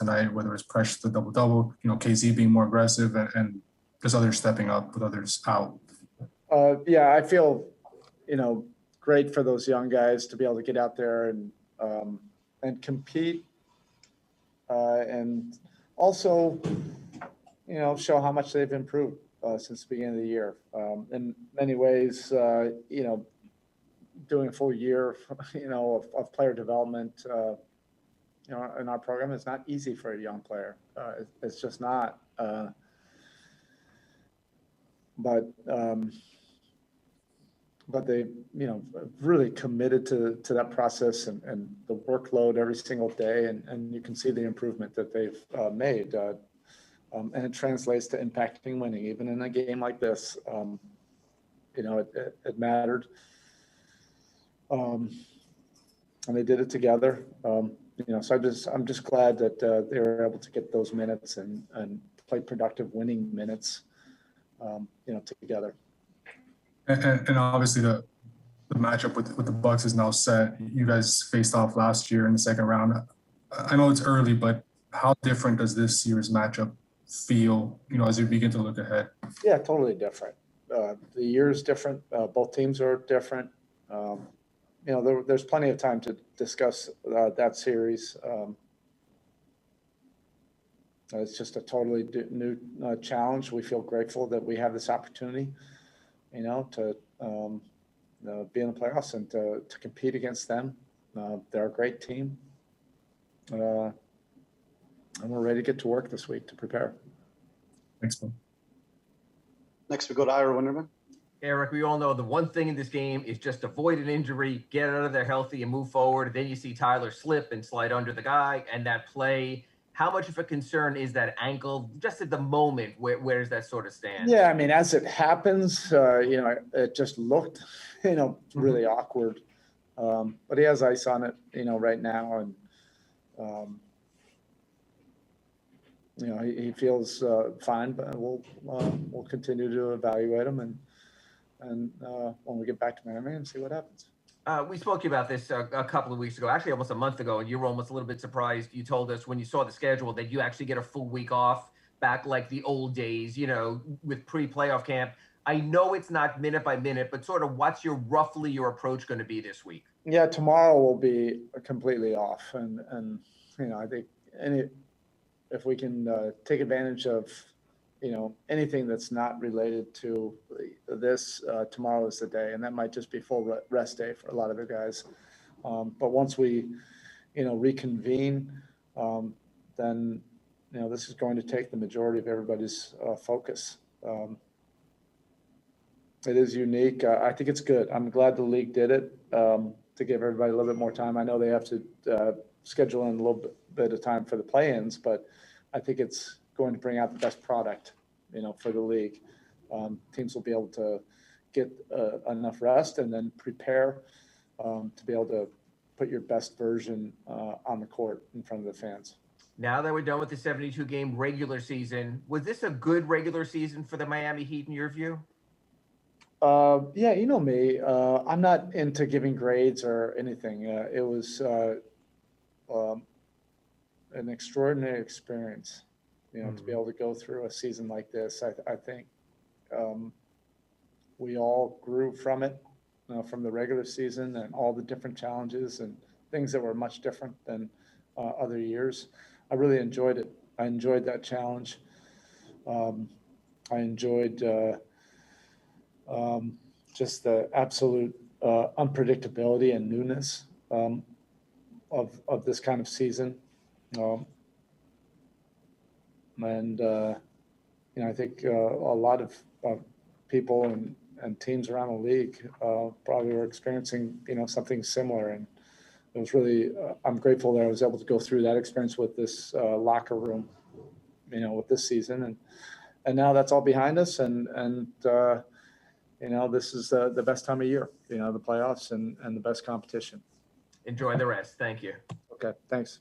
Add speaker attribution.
Speaker 1: tonight, whether it's pressure to double-double, KZ being more aggressive and just others stepping up with others out?
Speaker 2: Yeah, I feel, great for those young guys to be able to get out there and compete, and also, show how much they've improved since the beginning of the year. In many ways, doing a full year, of player development, in our program is not easy for a young player. It's just not. But they, really committed to that process and the workload every single day, and you can see the improvement that they've made, and it translates to impacting winning, even in a game like this. It mattered, and they did it together. So I'm just glad that they were able to get those minutes and play productive winning minutes, together.
Speaker 1: And obviously the matchup with the Bucks is now set. You guys faced off last year in the second round. I know it's early, but how different does this year's matchup feel, as you begin to look ahead?
Speaker 2: Yeah, totally different. The year is different. Both teams are different. There's plenty of time to discuss that series. It's just a totally new challenge. We feel grateful that we have this opportunity, to be in the playoffs and to compete against them. They're a great team. And we're ready to get to work this week to prepare.
Speaker 1: Thanks, Bill.
Speaker 3: Next, we go to Ira Winderman.
Speaker 4: Erik, we all know the one thing in this game is just avoid an injury, get out of there healthy and move forward. Then you see Tyler slip and slide under the guy, and that play. How much of a concern is that ankle just at the moment? Where does that sort of stand?
Speaker 2: Yeah, I mean, as it happens, it just looked, really awkward. But he has ice on it, right now. And, he feels fine, but we'll continue to evaluate him and when we get back to Miami and see what happens.
Speaker 4: We spoke to you about this a couple of weeks ago, actually almost a month ago, and you were almost a little bit surprised. You told us when you saw the schedule that you actually get a full week off back like the old days, with pre-playoff camp. I know it's not minute by minute, but sort of what's roughly your approach going to be this week?
Speaker 2: Yeah, tomorrow will be completely off. And I think if we can take advantage of, anything that's not related to this, tomorrow is the day, and that might just be full rest day for a lot of the guys. But once we, reconvene, then, this is going to take the majority of everybody's focus. It is unique. I think it's good. I'm glad the league did it to give everybody a little bit more time. I know they have to schedule in a little bit of time for the play-ins, but I think it's going to bring out the best product, for the league. Teams will be able to get enough rest and then prepare to be able to put your best version on the court in front of the fans.
Speaker 4: Now that we're done with the 72-game regular season, was this a good regular season for the Miami Heat in your view?
Speaker 2: Yeah, you know me. I'm not into giving grades or anything. It was an extraordinary experience, to be able to go through a season like this. I think we all grew from it, from the regular season and all the different challenges and things that were much different than other years. I really enjoyed it. I enjoyed that challenge. I enjoyed just the absolute unpredictability and newness of this kind of season. I think a lot of people and teams around the league probably were experiencing, something similar. And it was really, I'm grateful that I was able to go through that experience with this locker room, with this season. And now that's all behind us. And this is the best time of year, the playoffs and the best competition.
Speaker 4: Enjoy the rest. Thank you.
Speaker 2: Okay, thanks.